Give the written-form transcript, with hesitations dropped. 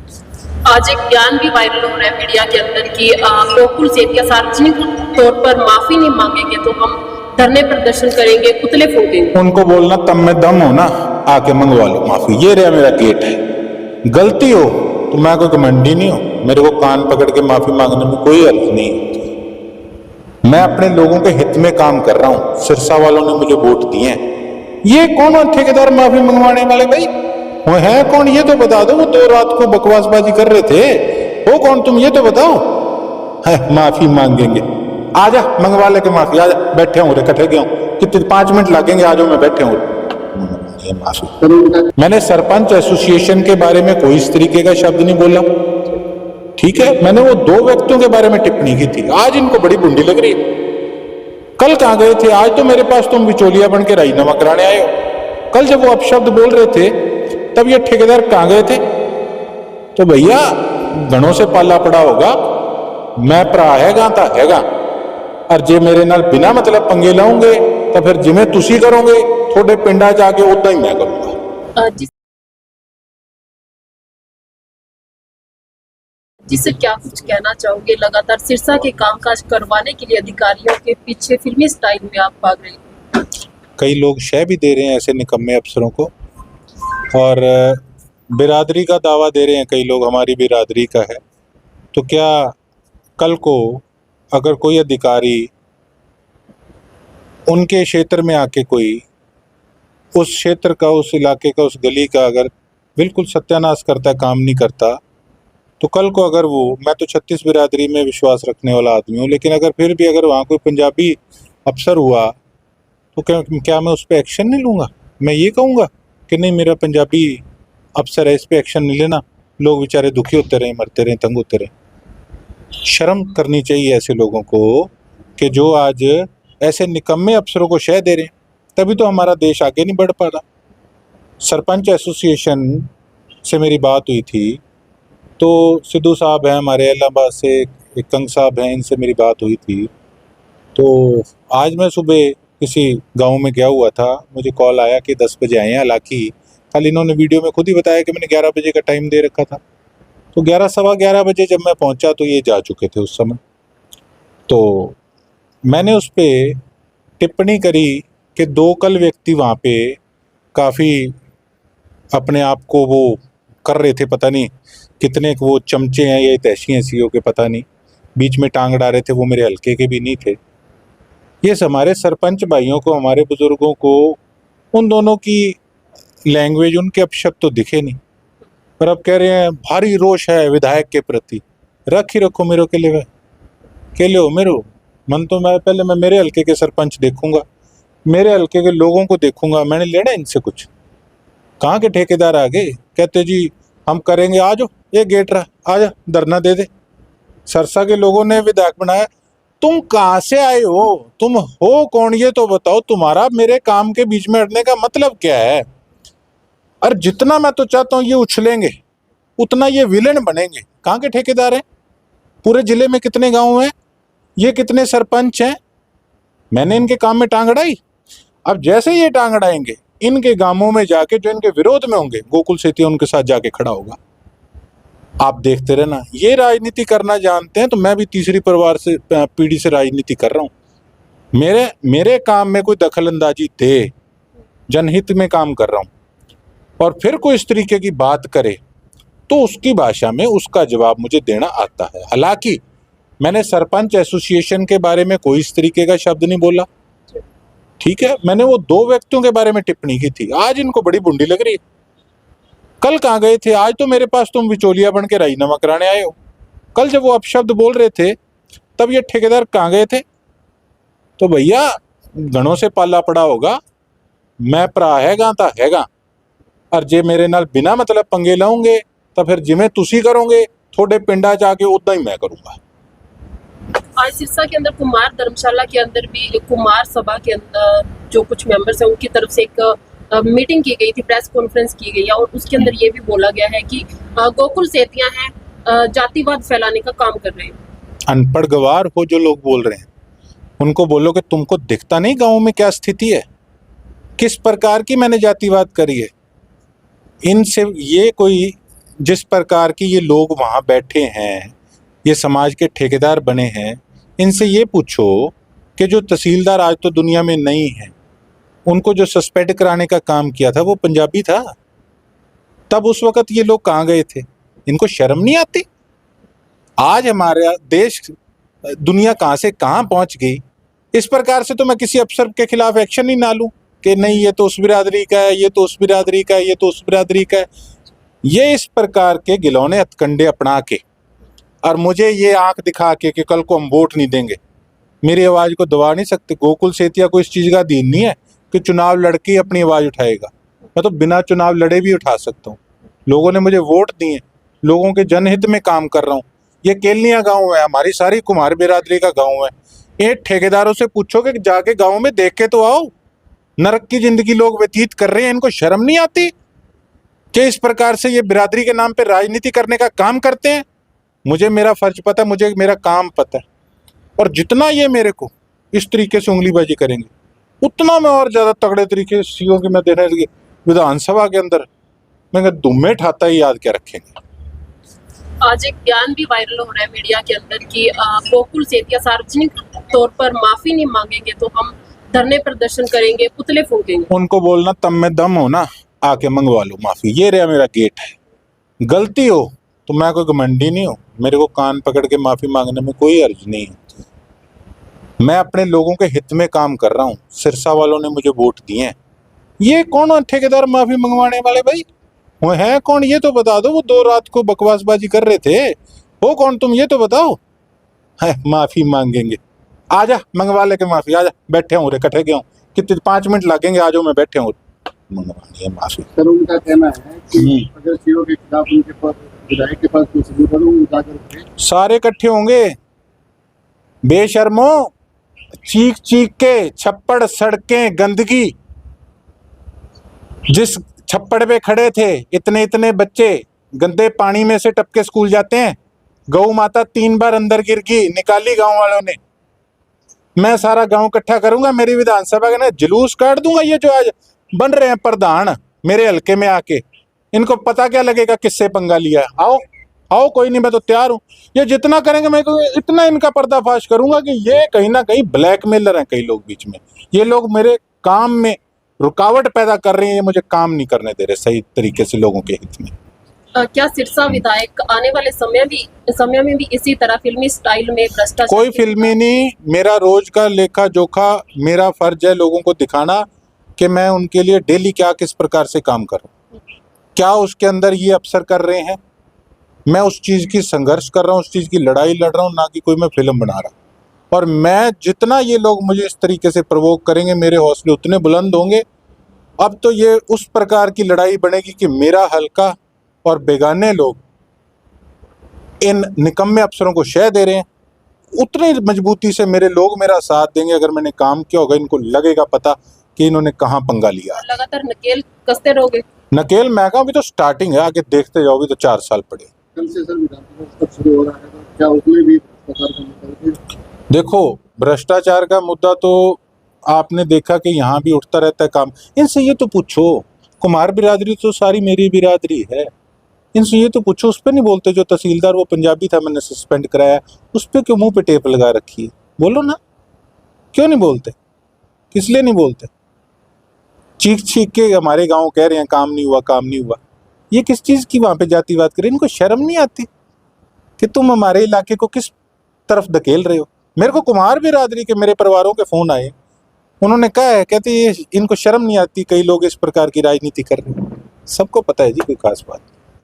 आज एक बयान भी वायरल हो रहा है मीडिया के अंदर कि गोकुल सेतिया सार्वजनिक तौर पर माफी नहीं मांगेंगे तो हम धरने प्रदर्शन करेंगे, पुतले फूकेंगे। उनको बोलना तब में दम हो ना, आके मंगवा लो माफी। ये रहा मेरा गेट है, गलती हो तो मैं कोई घमंडी नहीं हूं, मेरे को कान पकड़ के माफी मांगने में कोई अर्थ नहीं है। मैं अपने लोगों के हित में काम कर रहा हूं, सिरसा वालों ने मुझे वोट दिए हैं। ये कौन है ठेकेदार माफी मंगवाने वाले भाई? वो है कौन ये तो बता दो। वो तो रात को बकवासबाजी कर रहे थे, वो कौन तुम ये तो बताओ। है माफी मांगेंगे, आजा मंगवा लेके माफी, आजा बैठे हूँ, इकट्ठे गया हूँ, कितने 5 मिनट लगेंगे, आ जाओ मैं बैठे हूँ। माफी मैंने सरपंच एसोसिएशन के बारे में कोई इस तरीके का शब्द नहीं बोला, ठीक है। मैंने वो 2 व्यक्तियों के बारे में टिप्पणी की थी, आज इनको बड़ी बुंडी लग रही है। कल कहां गए थे? आज तो मेरे पास तुम बिचौलिया बन के राजीनामा कराने आए हो। कल जब वो अपशब्द बोल रहे थे तब ये ठेकेदार कहां गए थे? तो भैया गणों से पाला पड़ा होगा, मैं भरा हैगा ता हैगा, और जे मेरे नाल बिना मतलब पंगे लाओगे तो फिर जिमें तुसी करोगे थोड़े पिंडा जाके उदा ही मैं करूंगा। जिससे क्या कुछ कहना चाहोगे? लगातार सिरसा के कामकाज करवाने के लिए अधिकारियों के पीछे फिल्मी स्टाइल में आप भाग रहे हैं। कई लोग शह भी दे रहे हैं ऐसे निकम्मे अफसरों को, और बिरादरी का दावा दे रहे हैं कई लोग, हमारी बिरादरी का है। तो क्या कल को अगर कोई अधिकारी उनके क्षेत्र में आके कोई उस क्षेत्र का, उस इलाके का, उस गली का अगर बिल्कुल सत्यानाश करता है, काम नहीं करता, तो कल को अगर वो, मैं तो 36 बिरादरी में विश्वास रखने वाला आदमी हूँ, लेकिन अगर फिर भी अगर वहाँ कोई पंजाबी अफसर हुआ तो क्या मैं उस पर एक्शन नहीं लूँगा? मैं ये कहूँगा कि नहीं मेरा पंजाबी अफसर है, इस पर एक्शन नहीं लेना, लोग बेचारे दुखी होते रहे, मरते रहे, तंग होते रहे। शर्म करनी चाहिए ऐसे लोगों को कि जो आज ऐसे निकम्मे अफसरों को शह दे रहे हैं। तभी तो हमारा देश आगे नहीं बढ़ पा रहा। सरपंच एसोसिएशन से मेरी बात हुई थी, तो सिद्धू साहब हैं हमारे इलाहाबाद से, एक कंग साहब हैं, इनसे मेरी बात हुई थी। तो आज मैं सुबह किसी गांव में गया हुआ था, मुझे कॉल आया कि 10 बजे आए हैं। हालांकि कल इन्होंने वीडियो में खुद ही बताया कि मैंने 11 बजे का टाइम दे रखा था। तो 11 सवा 11 बजे जब मैं पहुंचा तो ये जा चुके थे उस समय। तो मैंने उस पर टिप्पणी करी कि 2 कल व्यक्ति वहाँ पे काफ़ी अपने आप को वो कर रहे थे, पता नहीं कितने वो चमचे हैं या तैशी ऐसी हो के पता नहीं, बीच में टांग डाल रहे थे, वो मेरे हल्के के भी नहीं थे। ये हमारे सरपंच भाइयों को, हमारे बुजुर्गों को, उन दोनों की लैंग्वेज, उनके अपशब्द तो दिखे नहीं, पर अब कह रहे हैं भारी रोष है विधायक के प्रति। रख ही रखो मेरे के लिए, के लिए हो मेरे मन तो मैं पहले मैं मेरे हल्के के सरपंच देखूंगा, मेरे हल्के के लोगों को देखूंगा। मैंने लेना इनसे कुछ? कहाँ के ठेकेदार आ गए, कहते जी हम करेंगे, आ जाओ, ये गेट रहा, आ जा धरना दे दे। सरसा के लोगों ने विधायक बनाया, तुम कहाँ से आए हो, तुम हो कौन ये तो बताओ, तुम्हारा मेरे काम के बीच में अड़ने का मतलब क्या है? और जितना मैं तो चाहता हूँ ये उछलेंगे उतना ये विलेन बनेंगे। कहाँ के ठेकेदार हैं? पूरे जिले में कितने गांव हैं? ये कितने सरपंच हैं? मैंने इनके काम में टांग अड़ाई। अब जैसे ये टांग अड़ाएंगे, इनके गांवों में जाके जो इनके विरोध में होंगे, गोकुल सेतिया उनके साथ जाके खड़ा होगा। आप देखते रहना। ये राजनीति करना जानते हैं तो मैं भी तीसरी पीढ़ी से राजनीति कर रहा हूँ। मेरे काम में कोई दखल अंदाजी दे, जनहित में काम कर रहा हूँ, और फिर कोई इस तरीके की बात करे तो उसकी भाषा में उसका जवाब मुझे देना आता है। हालांकि मैंने सरपंच एसोसिएशन के बारे में कोई इस तरीके का शब्द नहीं बोला, ठीक है। मैंने वो 2 व्यक्तियों के बारे में टिप्पणी की थी, आज इनको बड़ी बुंडी लग रही है। कल कहाँ गए थे? आज तो मेरे पास तुम बिचौलिया बन के राजीनामा कराने आए हो। कल जब वो अपशब्द बोल रहे थे तब ये ठेकेदार कहाँ गए थे? तो भैया गणों से पाला पड़ा होगा, मैं भरा हैगा ता हैगा, और जे मेरे नाल बिना मतलब पंगे लाओगे तो फिर जिमें तुसी करोगे थोड़े पिंडा जाके उदा ही मैं करूंगा। आज सिरसा के अंदर कुमार धर्मशाला के अंदर भी कुमार सभा के अंदर जो कुछ मेंबर्स हैं उनकी तरफ से एक मीटिंग की गई थी, प्रेस कॉन्फ्रेंस की गई है, और उसके अंदर ये भी बोला गया है कि गोकुल सेतिया हैं जातिवाद फैलाने का काम कर रहे हैं। अनपढ़ गवार हो जो लोग बोल रहे हैं, उनको बोलो कि तुमको दिखता नहीं गाँव में क्या स्थिति है, किस प्रकार की मैंने जातिवाद करी है। इनसे ये कोई जिस प्रकार की ये लोग वहाँ बैठे हैं, ये समाज के ठेकेदार बने हैं, इनसे ये पूछो कि जो तहसीलदार आज तो दुनिया में नहीं है, उनको जो सस्पेंड कराने का काम किया था वो पंजाबी था। तब उस वक्त ये लोग कहाँ गए थे? इनको शर्म नहीं आती? आज हमारा देश दुनिया कहाँ से कहाँ पहुँच गई। इस प्रकार से तो मैं किसी अफसर के खिलाफ एक्शन ही ना लूँ कि नहीं ये तो उस बिरादरी का है, ये तो उस बिरादरी का है, ये तो उस बिरादरी का है। ये इस प्रकार के गिलौने हथकंडे अपना के और मुझे ये आंख दिखा के कि कल को हम वोट नहीं देंगे, मेरी आवाज़ को दबा नहीं सकते। गोकुल सेतिया को इस चीज़ का अधीन नहीं है कि चुनाव लड़के ही अपनी आवाज़ उठाएगा। मैं तो बिना चुनाव लड़े भी उठा सकता हूँ। लोगों ने मुझे वोट दिए, लोगों के जनहित में काम कर रहा हूँ। ये केलनिया गांव है, हमारी सारी कुमार बिरादरी का गांव है। ये ठेकेदारों से पूछो कि जाके गांव में देख के तो आओ, नरक की जिंदगी लोग व्यतीत कर रहे हैं। इनको शर्म नहीं आती कि इस प्रकार से ये बिरादरी के नाम पे राजनीति करने का काम करते हैं? मुझे मेरा फर्ज पता है, मुझे मेरा काम पता है, और जितना ये मेरे को इस तरीके से उंगलीबाजी करेंगे उतना मैं और ज़्यादा तगड़े तरीके से सीओ की मैं देने लगी विधानसभा के अंदर मैं दुम्मे ठाता ही याद क्या रखेंगे। आज एक बयान भी वायरल हो रहा है मीडिया के अंदर कि गोकुल सेतिया सार्वजनिक तौर पर माफी नहीं मांगेंगे तो हम धरने प्रदर्शन करेंगे, पुतले फूकेंगे। उनको बोलना तब में दम हो ना, आके मंगवा लो माफी। ये रहा मेरा गेट है। गलती हो तो मैं कोई घमंडी नहीं हूँ, मेरे को कान पकड़ के माफी मांगने में कोई अर्ज नहीं है। मैं अपने लोगों के हित में काम कर रहा हूँ। सिरसा वालों ने मुझे वोट दिए हैं। ये कौन ठेकेदार माफी मंगवाने वाले भाई? वो है कौन ये तो बता दो। वो 2 रात को बकवासबाजी कर रहे थे, वो कौन तुम ये तो बताओ। है माफी मांगेंगे, आजा मंगवा लेके माफी, आजा बैठे हूँ रे, कटे गए हूँ, कितने 5 मिनट लगेंगे, आ जाओ मैं बैठे हूँ, मंगवानी है माफी। सर उनका कहना है कि अगर सीओ के खिलाफ उनके पास विधायक के पास कोई सबूत है तो वो उजागर सारे इकट्ठे होंगे। बेशर्मो, चीख चीख के छप्पड़ सड़कें गंदगी, जिस छप्पड़ पे खड़े थे इतने इतने बच्चे गंदे पानी में से टपके स्कूल जाते हैं। गौ माता 3 बार अंदर गिर गई, निकाली गांव वालों ने। मैं सारा गांव इकट्ठा करूंगा, मेरी विधानसभा का ना जुलूस काट दूंगा। ये जो आज बन रहे हैं प्रधान मेरे हल्के में आके, इनको पता क्या लगेगा किससे पंगा लिया है। आओ आओ, कोई नहीं, मैं तो तैयार हूँ। ये जितना करेंगे मैं तो इतना इनका पर्दाफाश करूंगा कि ये कहीं ना कहीं ब्लैकमेलर हैं कई लोग बीच में। ये लोग मेरे काम में रुकावट पैदा कर रहे हैं, ये मुझे काम नहीं करने दे रहे सही तरीके से लोगों के हित में। क्या सिरसा विधायक आने वाले समय में भी इसी तरह फिल्मी स्टाइल में भ्रष्टाचार? कोई फिल्मी नहीं, मेरा रोज का लेखा जोखा, मेरा फर्ज है लोगों को दिखाना कि मैं उनके लिए डेली क्या किस प्रकार से काम कर रहा हूँ, क्या उसके अंदर ये अफसर कर रहे हैं। मैं उस चीज़ की संघर्ष कर रहा हूँ, उस चीज़ की लड़ाई लड़ रहा हूँ, ना कि कोई मैं फिल्म बना रहा हूँ। और मैं जितना ये लोग मुझे इस तरीके से प्रवोक करेंगे, मेरे हौसले उतने बुलंद होंगे। अब तो ये उस प्रकार की लड़ाई बनेगी कि मेरा हल्का और बेगाने लोग इन निकम्मे अफसरों को शह दे रहे हैं, उतनी मजबूती से मेरे लोग मेरा साथ देंगे। अगर मैंने काम किया होगा, इनको लगेगा पता कि इन्होंने कहाँ पंगा लिया। लगातार नकेल कसते रहोगे? नकेल मैं कहूँ अभी तो स्टार्टिंग है, आगे देखते जाओगे तो 4 साल पड़े। कल से सर विधानसभा शुरू हो रहा है, तो क्या उसमें भी भ्रष्टाचार का मुद्दा है? देखो, भ्रष्टाचार का मुद्दा तो आपने देखा कि यहाँ भी उठता रहता है काम। इनसे ये तो पूछो, कुमार बिरादरी तो सारी मेरी बिरादरी है, इनसे ये तो पूछो। उस पर नहीं बोलते जो तहसीलदार वो पंजाबी था, मैंने सस्पेंड कराया, उस पर क्यों मुंह पे टेप लगा रखी है? बोलो ना, क्यों नहीं बोलते? किस लिए नहीं बोलते? चीख चीख के हमारे गांव कह रहे हैं काम नहीं हुआ, काम नहीं हुआ। ये किस चीज़ की वहाँ पे जातिवाद करें? इनको शर्म नहीं आती कि तुम हमारे इलाके को किस तरफ धकेल रहे हो? मेरे को कुमार बिरादरी के मेरे परिवारों के फ़ोन आए, उन्होंने कहा है, कहते ये इनको शर्म नहीं आती, कई लोग इस प्रकार की राजनीति कर रहे हैं। सबको पता है जी, कोई खास बात नहीं।